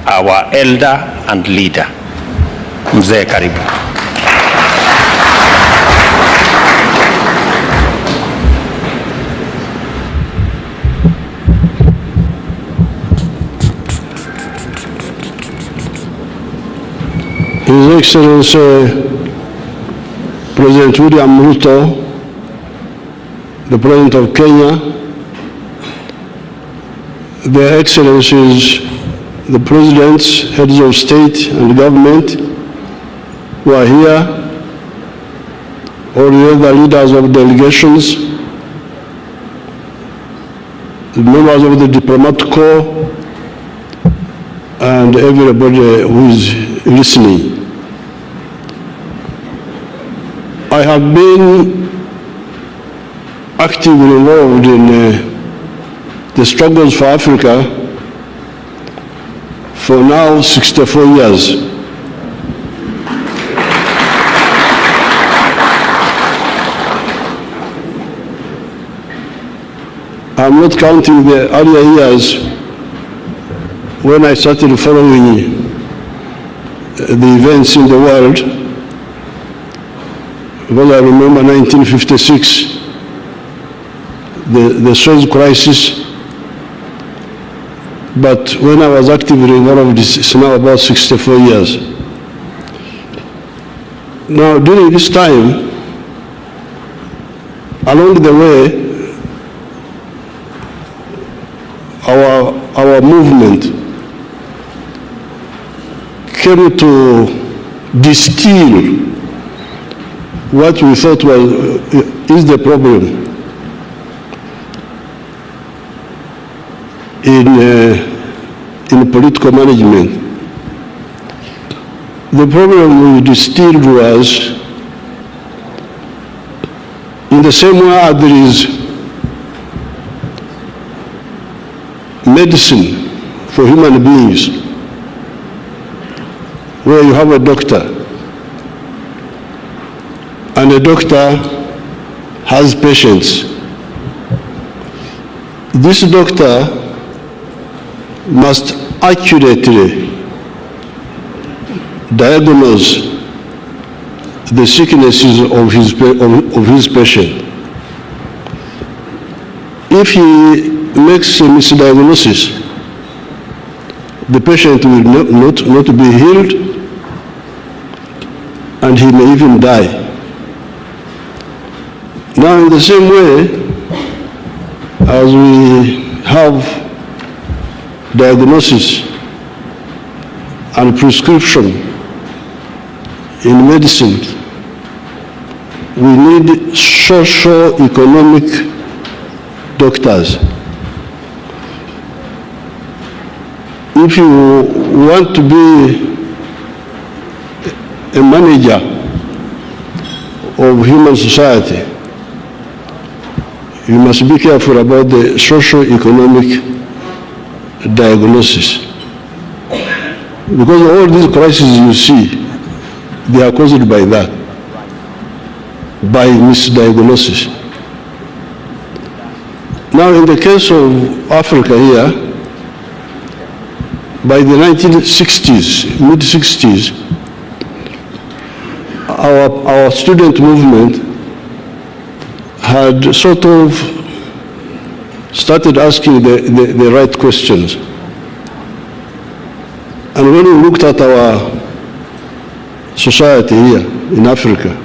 our elder and leader. Mzee, karibu. His Excellency President William Ruto, the President of Kenya, Their Excellencies, the Presidents, Heads of State and Government who are here, all the other leaders of delegations, the members of the Diplomatic Corps, and everybody who is listening. I have been actively involved in the struggles for Africa for now 64 years. I'm not counting the earlier years when I started following the events in the world, because I remember 1956, the Suez crisis. But when I was actively involved, it's now about 64 years. Now, during this time, along the way, our movement came to distill what we thought is the problem in political management. The problem we distilled was, in the same way as there is medicine for human beings, where you have a doctor, and a doctor has patients. This doctor must accurately diagnose the sicknesses of his patient. If he makes a misdiagnosis, the patient will not be healed, and he may even die. Now, in the same way, as we have diagnosis and prescription in medicine, we need socio-economic doctors. If you want to be a manager of human society, you must be careful about the socio-economic diagnosis. Because all these crises you see, they are caused by that, by misdiagnosis. Now, in the case of Africa here, by the 1960s, mid-60s, our student movement had sort of started asking the right questions. And when we looked at our society here in Africa,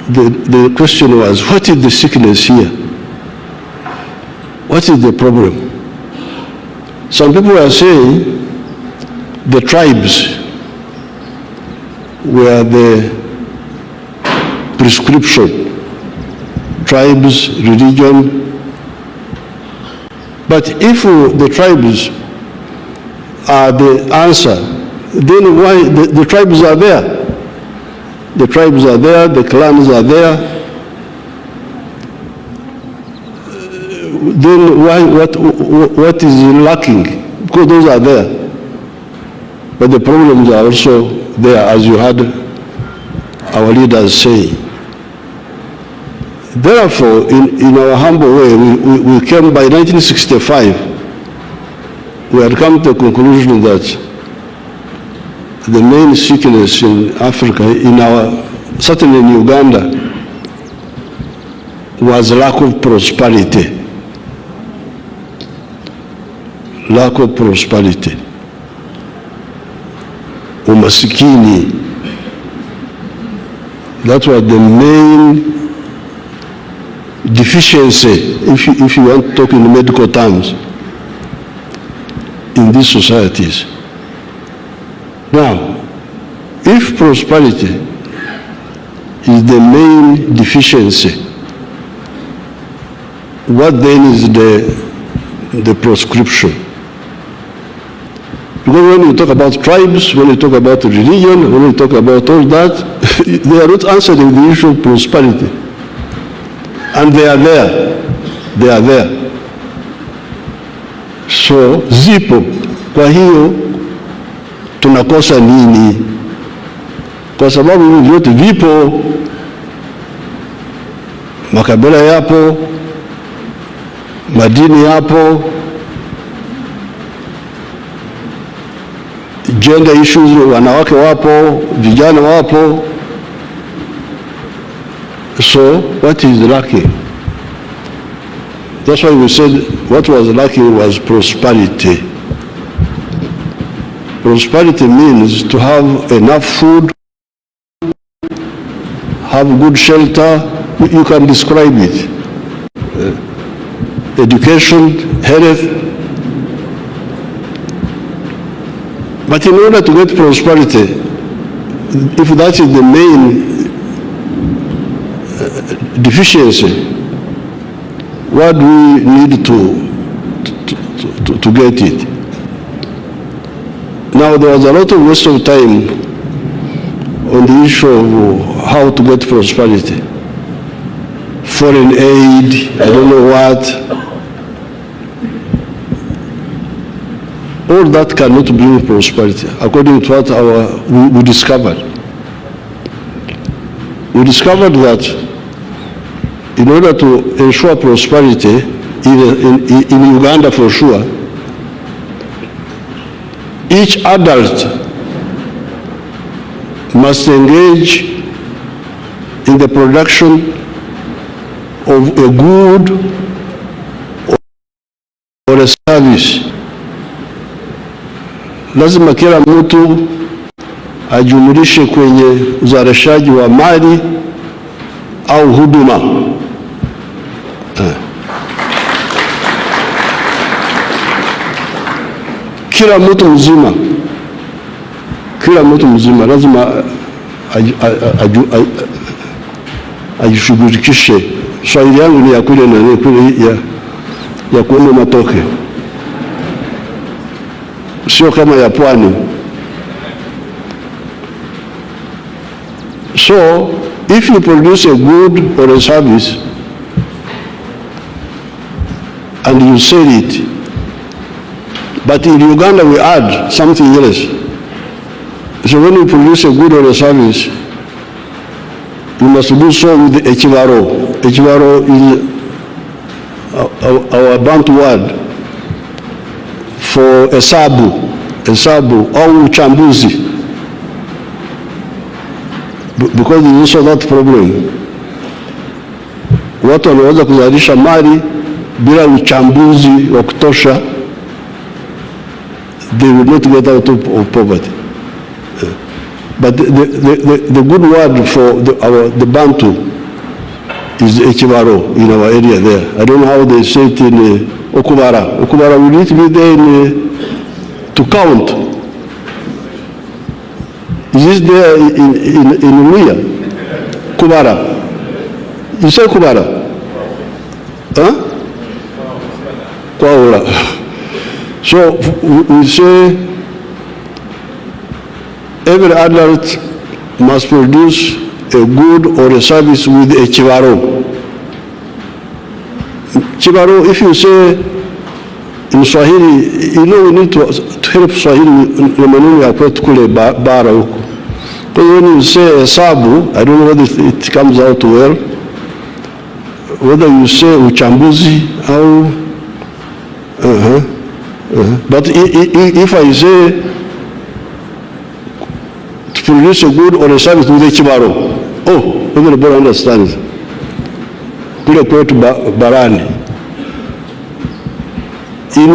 the question was, what is the sickness here? What is the problem? Some people are saying the tribes were the prescription, tribes, religion. But if the tribes are the answer, then why the tribes are there? The tribes are there, the clans are there. Then why, what is lacking? Because those are there. But the problems are also there, as you had our leaders say. Therefore, in our humble way, we came by 1965 we had come to the conclusion that the main sickness in Africa, certainly in Uganda, was lack of prosperity. Lack of prosperity. Umasikini. That was the main deficiency, if you want to talk in medical terms, in these societies. Now, if prosperity is the main deficiency, what then is the prescription? Because when you talk about tribes, when you talk about religion, when you talk about all that, they are not answering the issue of prosperity. And they are there. They are there. So, zipo. Kwa hiyo, tunakosa nini? Kwa sababu hivi vyote vipo, makabila yapo, madini yapo, gender issues, wanawake wapo, vijana wapo. So, what is lacking? That's why we said what was lacking was prosperity. Prosperity means to have enough food, have good shelter, you can describe it. Education, health. But in order to get prosperity, if that is the main deficiency, what do we need to get it? Now, there was a lot of waste of time on the issue of how to get prosperity. Foreign aid, I don't know what. All that cannot bring prosperity, according to what we discovered. We discovered that in order to ensure prosperity, in Uganda for sure, each adult must engage in the production of a good or a service. Lazima kila mtu ajumulishe kwenye uzalishaji wa mali au huduma. Kila mtu mzima lazima ajishughulikishe. Swahili yangu ni ya kule na kule ya kuona matoke, sio kama ya pwani. So, if you produce a good or a service and you sell it, but in Uganda we add something else. So when you produce a good or a service, you must do so with echivaro. Echivaro is our Bantu word for hesabu au uchambuzi. Because there is also that problem. Watu wanaweza kuzalisha mali bila uchambuzi wa kutosha, they will not get out of poverty. But the good word for the Bantu is echivaro in our area there. I don't know how they say it in Okubara. Okubara will need to be there to count. Is this there in Luya? Kubara. You say Kubara? Huh? Kwaula. So we say every adult must produce a good or a service with a chivaro. Chivaro, if you say in Swahili, you know we need to help Swahili na maneno ya kwetu kule bara huko. Because when you say hesabu, I don't know whether it comes out well, whether you say uchambuzi au But if I say to produce a good or a service with a chibaro, oh, everybody understands. Kule kwetu barani. In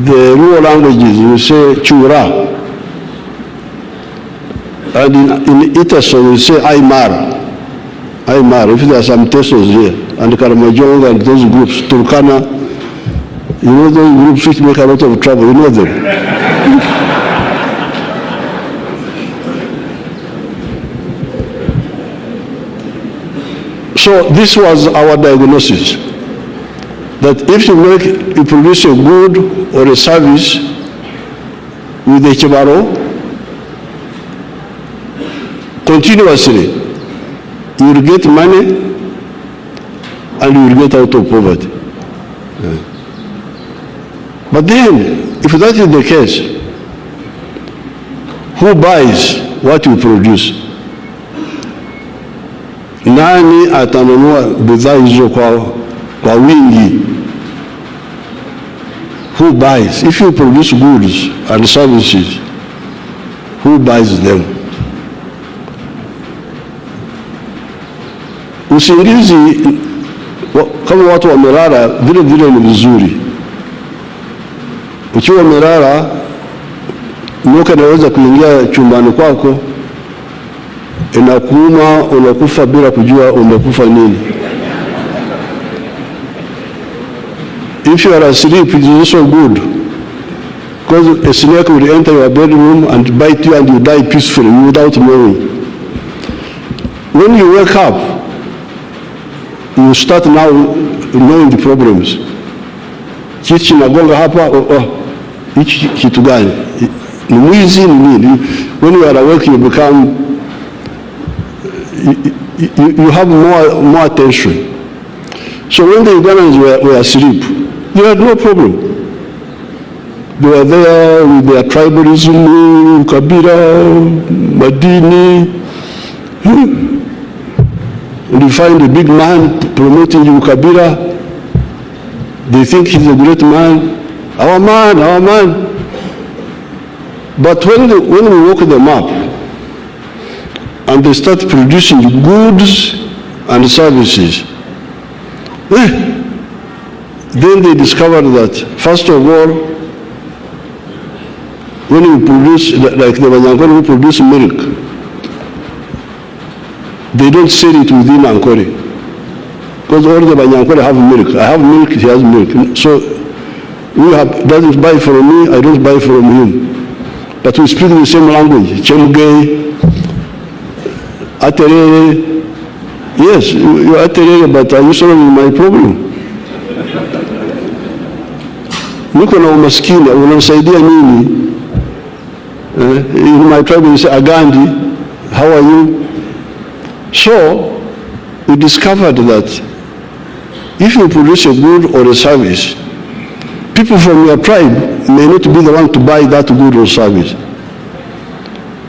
the rural languages, you say chura. And in Itaso, you say Aymar. Aymar, if there are some Tesos here, and Karamajong and those groups, Turkana, you know those groups which make a lot of trouble, you know them. So this was our diagnosis, that if you produce a good or a service with a chibaro continuously, you will get money and you will get out of poverty. But then, if that is the case, who buys what you produce? Nani atanunua bidhaa hizo kwa wingi? Who buys? If you produce goods and services, who buys them? Usingizi kama watu wamelala vile vile ni vizuri. Ukiwa umelala, nyoka inaweza kuingia chumbani kwako, inakuuma, unakufa bila kujua umekufa nini. If you are asleep, it is also good, because a snake will enter your bedroom and bite you and you die peacefully without knowing. When you wake up, you start now knowing the problems. Kitu kinagonga hapa, hichi kitu gani? Ni mwizi ni nini? When you are awake, you become, you have more attention. So when the Ugandans were asleep, they had no problem. They were there with their tribalism, Kabila, Madini. And you find a big man promoting Kabila. They think he's a great man. Our man, our man. But when we walk them up and they start producing goods and services, then they discover that, first of all, when you produce, like the Banyankore who produce milk, they don't sell it within Ankore. Because all the Banyankore have milk. I have milk, he has milk. So doesn't buy from me, I don't buy from him. But we speak the same language. Chemge, Aterere. Yes, you're Aterere, but are you solving my problem? Niko na umaskini, unasaidia nini? In my tribe you say, Agandi, how are you? So, we discovered that if you produce a good or a service, people from your tribe may not be the one to buy that good or service.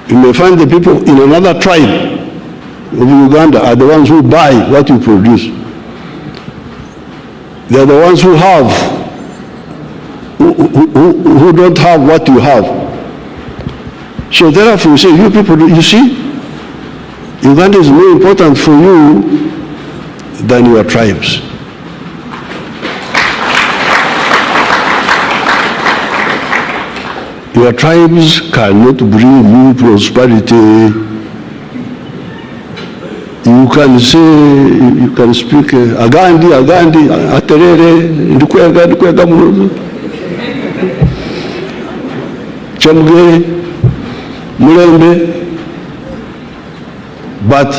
You may find the people in another tribe of Uganda are the ones who buy what you produce. They are the ones who have, who don't have what you have. So therefore we say, you people, you see, Uganda is more important for you than your tribes. Your tribes cannot bring you prosperity. You can say, you can speak, Agandi, Aterere, Ndukwega Munozo, Chemge, Mulembe, but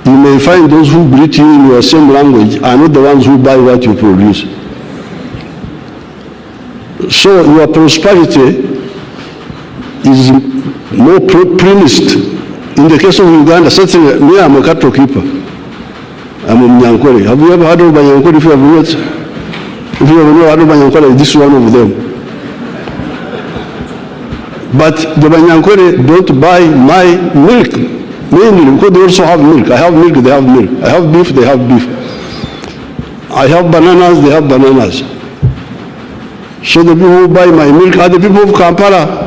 you may find those who greet you in your same language are not the ones who buy what you produce. So your prosperity is more premised. In the case of Uganda, certainly, me, I'm a cattle keeper. I'm a Mnyankore. Have you ever heard of Banyankore? If you have not, if you have not heard of Banyankore, this is one of them. But the Banyankore don't buy my milk, mainly because they also have milk. I have milk, they have milk. I have beef, they have beef. I have bananas, they have bananas. So the people who buy my milk are the people of Kampala,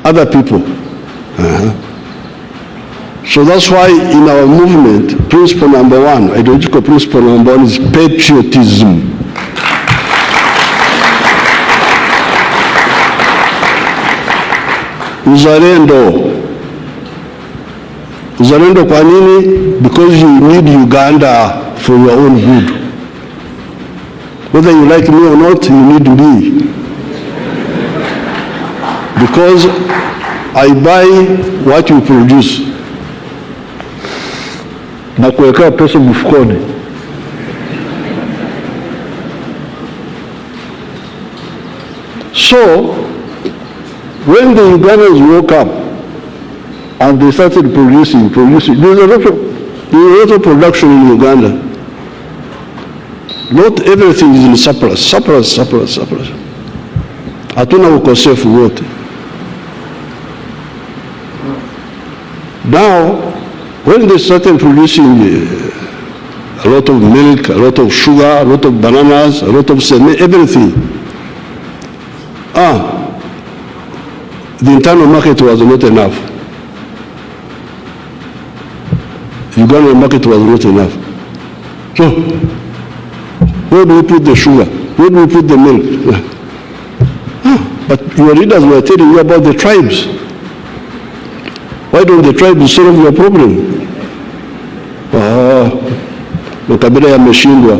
other people. So that's why in our movement, principle number one, ideological principle number one is patriotism. Uzalendo. Uzalendo kwa nini? Because you need Uganda for your own good. Whether you like me or not, you need me. Because I buy what you produce. Na kuwekea pesa mfukoni. So, when the Ugandans woke up and they started producing, there's a lot of production in Uganda. Not everything is in surplus. Hatuna ukosefu wote. Now, when they started producing a lot of milk, a lot of sugar, a lot of bananas, a lot of cement, everything, the internal market was not enough. Ugandan market was not enough. So, where do we put the sugar? Where do we put the milk? But your leaders were telling you about the tribes. Why don't the tribes solve your problem? Makabila yameshindwa.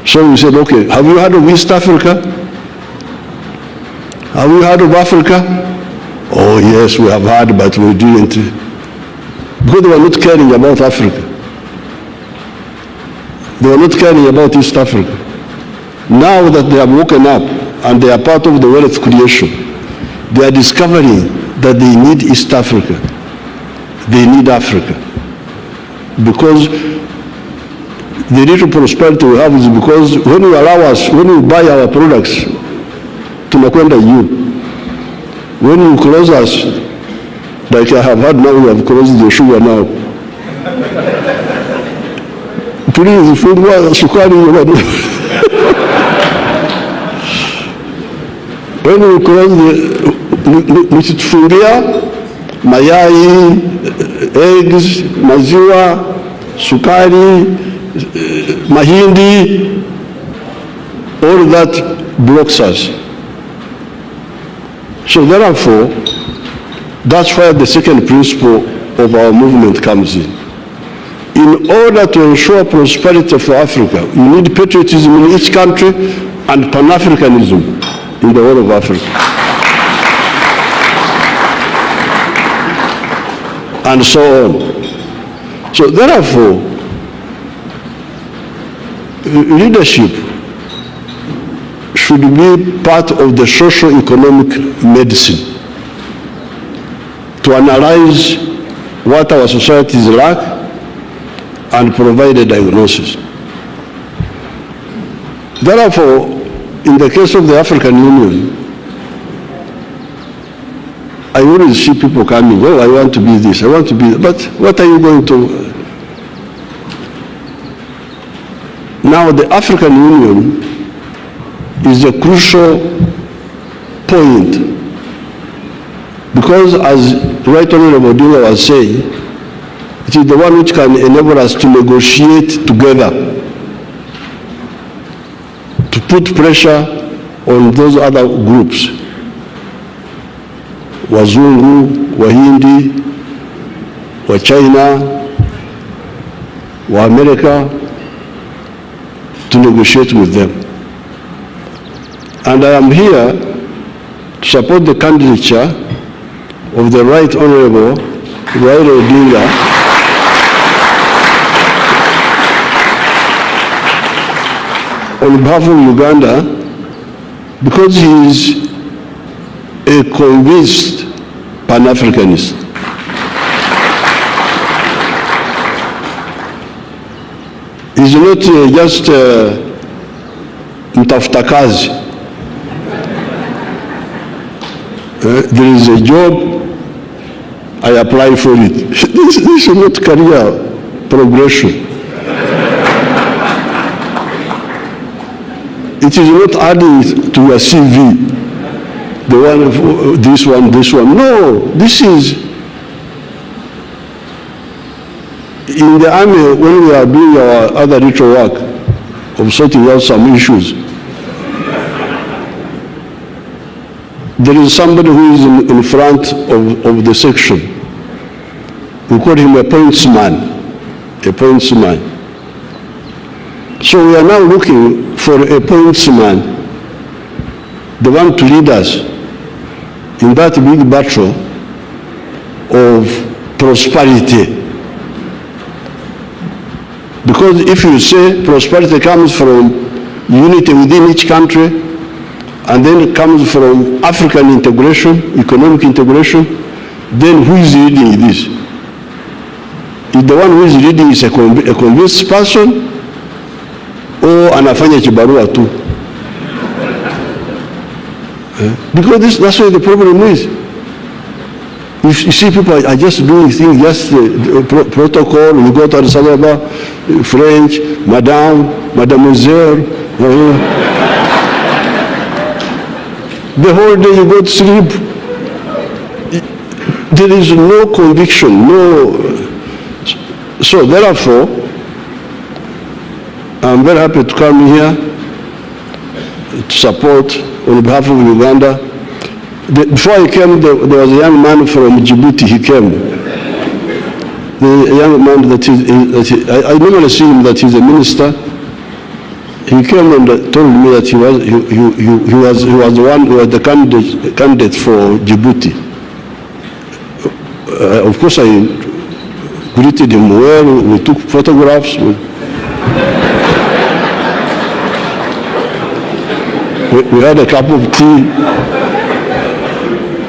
So we said, okay, have you heard of East Africa? Have you heard of Africa? Oh yes, we have heard, but we didn't. Because they were not caring about Africa. They were not caring about East Africa. Now that they have woken up and they are part of the wealth creation, they are discovering that they need East Africa. They need Africa. Because the little prosperity we have is because when you allow us, when you buy our products, tunakwenda you. When you close us, like I have heard now, we have closed the sugar now. Please, fungua sukari. When you close the, msitufungia mayai, eggs, maziwa, sukari, mahindi, all that blocks us. So therefore, that's where the second principle of our movement comes in. In order to ensure prosperity for Africa, you need patriotism in each country and Pan-Africanism in the whole of Africa. And so on. So therefore, leadership should be part of the socio-economic medicine to analyze what our societies lack and provide a diagnosis. Therefore, in the case of the African Union, I always see people coming, oh, I want to be this, I want to be that. But what are you going to? Now, the African Union is a crucial point because, as Right Honorable Odinga was saying, it is the one which can enable us to negotiate together, to put pressure on those other groups, Wazungu, Wahindi, wa China, wa America, to negotiate with them. And I am here to support the candidature of the Right Honorable Raila Odinga on behalf of Uganda, because he is a convinced Pan-Africanist. He's not just mtafuta kazi. There is a job, I apply for it. This is not career progression. it is not adding to your CV, the one, this one. No, this is, in the army, when we are doing our other ritual work of sorting out some issues, there is somebody who is in front of the section. We call him a pointsman. So we are now looking for a pointsman, the one to lead us in that big battle of prosperity. Because if you say prosperity comes from unity within each country, and then it comes from African integration, economic integration, then who is leading this? If the one who is leading is a convinced person, or anafanya kibarua tu? Because that's what the problem is. You see, people are just doing things, just protocol. We go to Addis Ababa, French, madame, mademoiselle. The whole day you go to sleep. There is no conviction, no. So therefore, I'm very happy to come here to support on behalf of Uganda. Before he came, there was a young man from Djibouti. He came. The young man I normally see him that he's a minister. He came and told me that he was the one who was the candidate for Djibouti. Of course, I greeted him well. We took photographs. We had a cup of tea.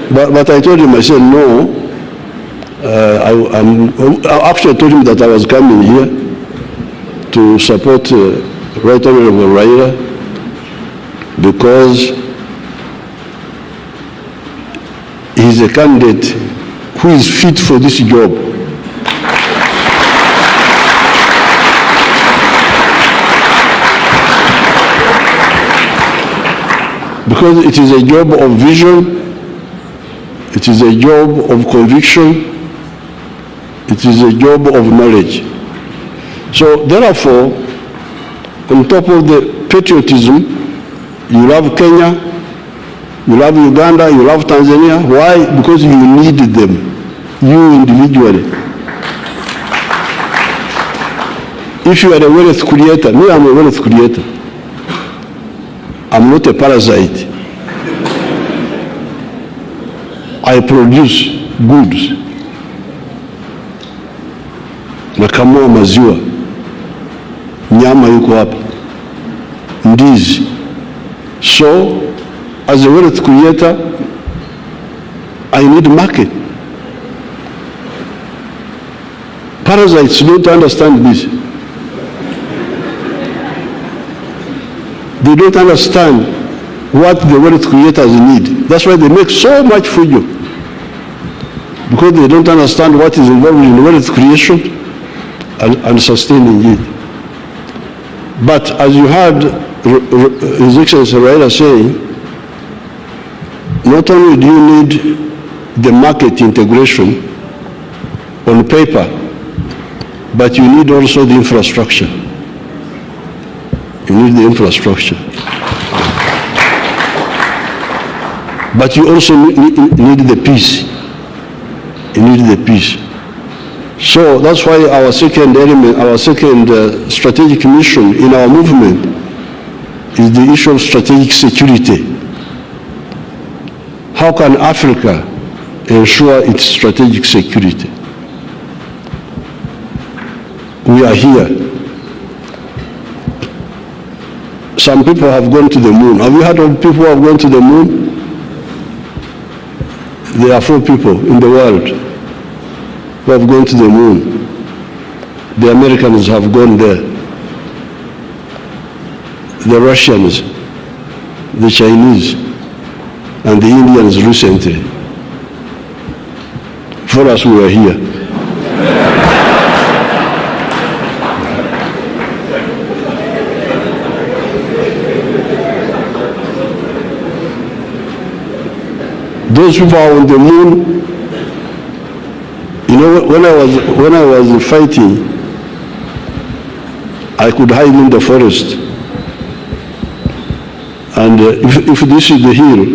But I told him, I said, no. I actually told him that I was coming here to support Right Honorable Raila because he's a candidate who is fit for this job. Because it is a job of vision, it is a job of conviction, it is a job of knowledge. So therefore, on top of the patriotism, you love Kenya, you love Uganda, you love Tanzania. Why? Because you need them, you individually. If you are a wealth creator, me, I'm a wealth creator. I'm not a parasite. I produce goods. Nakamua maziwa. Nyama yuko hapa. Ndizi. So, as a wealth creator, I need market. Parasites don't understand this. They don't understand what the wealth creators need. That's why they make so much for you. Because they don't understand what is involved in wealth creation and sustaining it. But as you heard His Excellency Raila saying, not only do you need the market integration on paper, but you need also the infrastructure. You need the infrastructure. But you also need the peace. You need the peace. So that's why our second element, our second strategic mission in our movement is the issue of strategic security. How can Africa ensure its strategic security? We are here. Some people have gone to the moon. Have you heard of people who have gone to the moon? There are 4 people in the world who have gone to the moon. The Americans have gone there. The Russians, the Chinese, and the Indians recently. For us, we are here. Those people are on the moon. You know, when I was fighting, I could hide in the forest. And if this is the hill,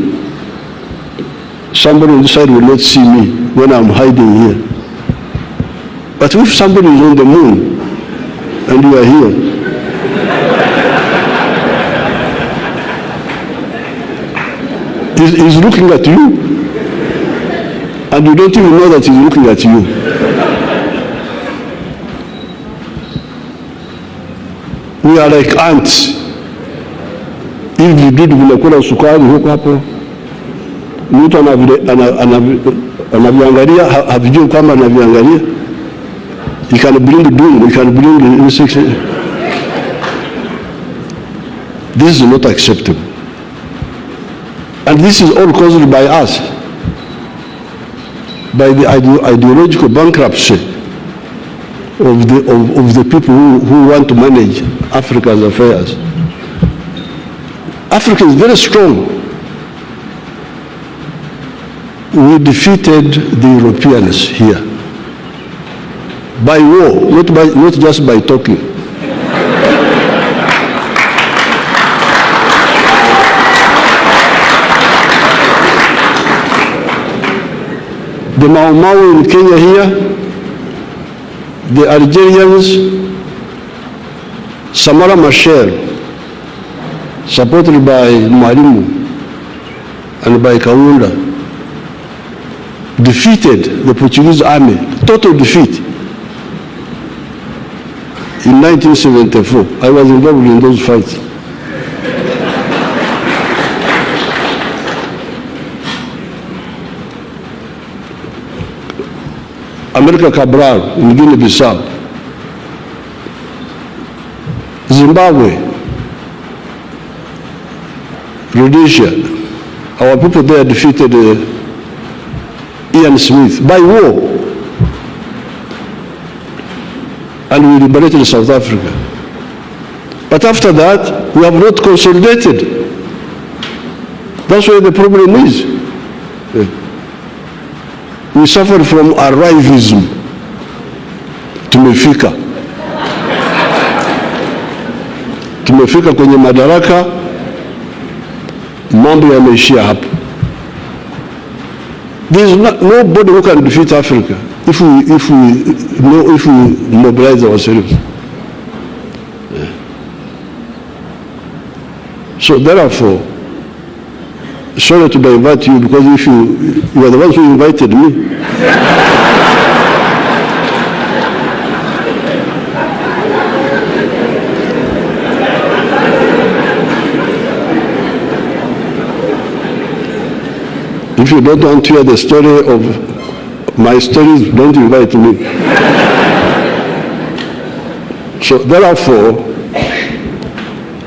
somebody on the side will not see me when I'm hiding here. But if somebody is on the moon and you are here, he's looking at you, and you don't even know that he's looking at you. We are like ants. If vidudu vinakula sukari huko hapo, mtu anaviangalia, havijui kwamba anaviangalia. You can bring doom, you can bring insects. This is not acceptable. And this is all caused by us, by the ideological bankruptcy of the people who want to manage Africa's affairs. Africa is very strong. We defeated the Europeans here by war, not just by talking. The Mau Mau in Kenya here, the Algerians, Samara Machel, supported by Mwalimu and by Kaunda, defeated the Portuguese army, total defeat, in 1974. I was involved in those fights. America Cabral in Guinea-Bissau, Zimbabwe, Rhodesia, our people there defeated Ian Smith by war, and we liberated South Africa. But after that, we have not consolidated. That's where the problem is. We suffer from arrivism. Tumefika kwenye madaraka, mambo yameishia hapo. There is nobody who can defeat Africa if we mobilize ourselves. So therefore, sorry to divert you, because if you are the ones who invited me. If you don't want to hear the story of my stories, don't invite me. So therefore,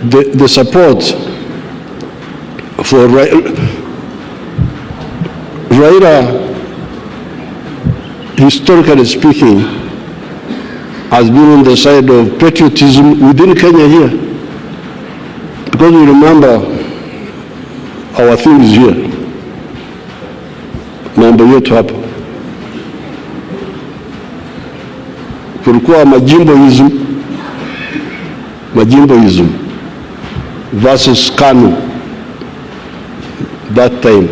the support for Raila, historically speaking, has been on the side of patriotism within Kenya here. Because you remember our things here. Mambo yetu hapo. Kulikuwa majimboism versus KANU that time.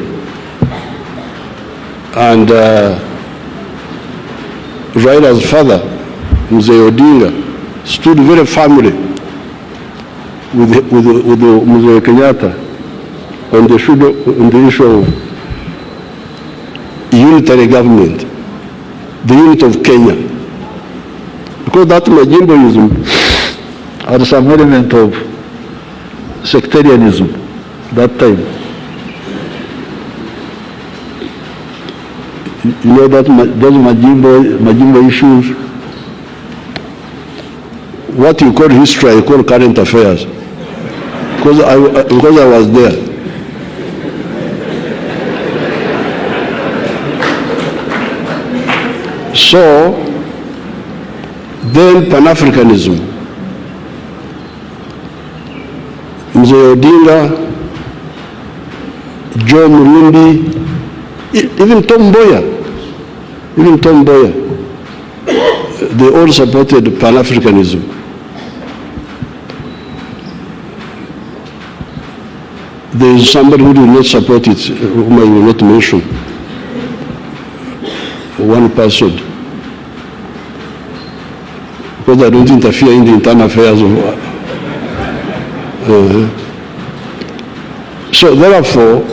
And Raila's father, Museveni Odinga, stood very firmly with Museveni Kenyatta on the issue of unitary government, the unit of Kenya. Because that majimboism had some element of sectarianism that time. You know that those majimbo issues, what you call history, I call current affairs. Because I was there. So, then Pan-Africanism. Museveni Odinga, Joe Murundi, Even Tom Mboya, they all supported Pan-Africanism. There is somebody who will not support it, whom I will not mention. One person. Because I don't interfere in the internal affairs of... So therefore,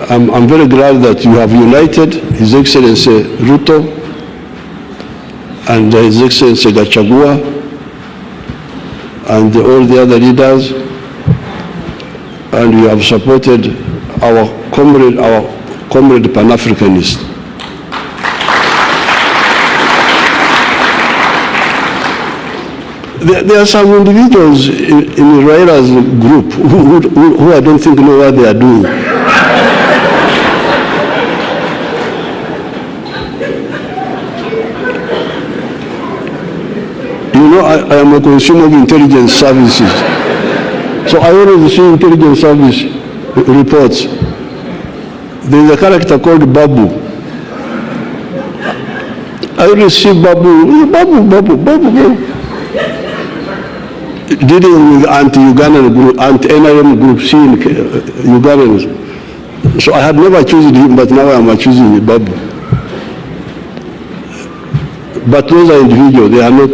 I'm very glad that you have united His Excellency Ruto and His Excellency Gachagua and all the other leaders, and you have supported our comrade Pan-Africanist. There are some individuals in Raila's group who I don't think know what they are doing. You know, I am a consumer of intelligence services. So I always see intelligence service reports. There is a character called Babu. I always see Babu. Dealing with anti-Ugandan group, anti-NRM group, seeing Ugandans. So I had never chosen him, but now I am choosing Babu. But those are individuals, they are not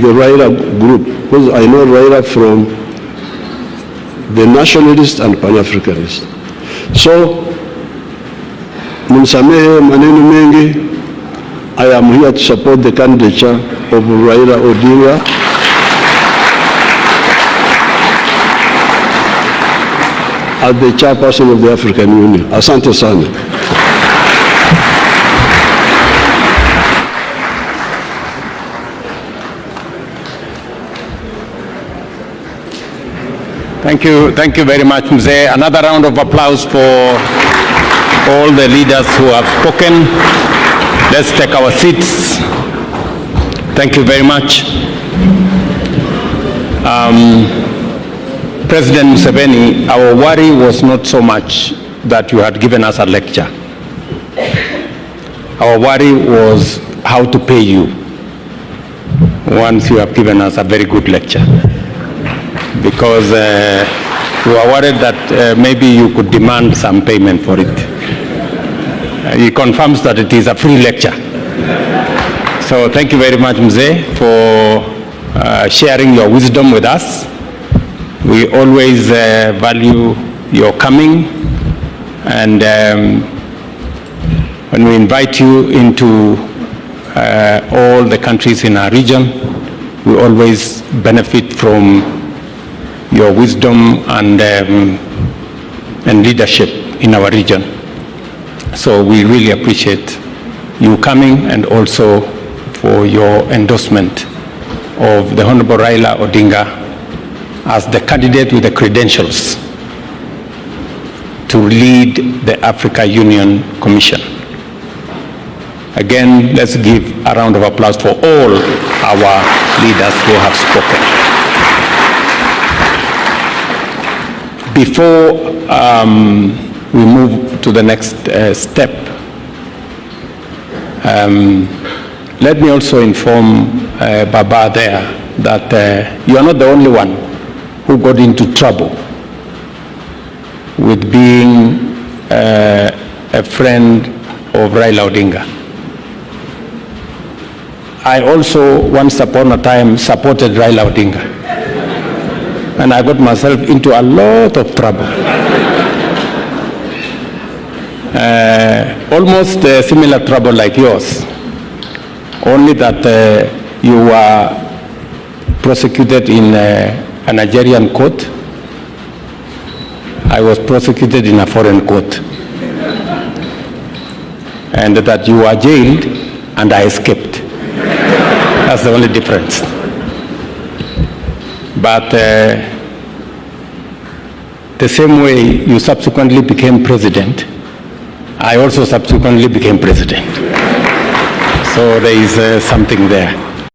the Raila group, because I know Raila from the nationalist and Pan-Africanist. So, mnisamehe maneno mengi, I am here to support the candidature of Raila Odinga. As the chairperson of the African Union. Asante sana. Thank you very much, Mzee. Another round of applause for all the leaders who have spoken. Let's take our seats. Thank you very much. President Museveni, our worry was not so much that you had given us a lecture. Our worry was how to pay you once you have given us a very good lecture. Because we were worried that maybe you could demand some payment for it. He confirms that it is a free lecture. So thank you very much, Mzee, for sharing your wisdom with us. We always value your coming, and when we invite you into all the countries in our region, we always benefit from your wisdom and leadership in our region. So we really appreciate you coming, and also for your endorsement of the Honorable Raila Odinga as the candidate with the credentials to lead the Africa Union Commission. Again, let's give a round of applause for all our leaders who have spoken. Before we move to the next step, let me also inform Baba there that you are not the only one who got into trouble with being a friend of Raila Odinga. I also once upon a time supported Raila Odinga, and I got myself into a lot of trouble. Almost similar trouble like yours, only that you were prosecuted in a Nigerian court. I was prosecuted in a foreign court. And that you were jailed and I escaped. That's the only difference. But the same way you subsequently became president, I also subsequently became president. So there is something there.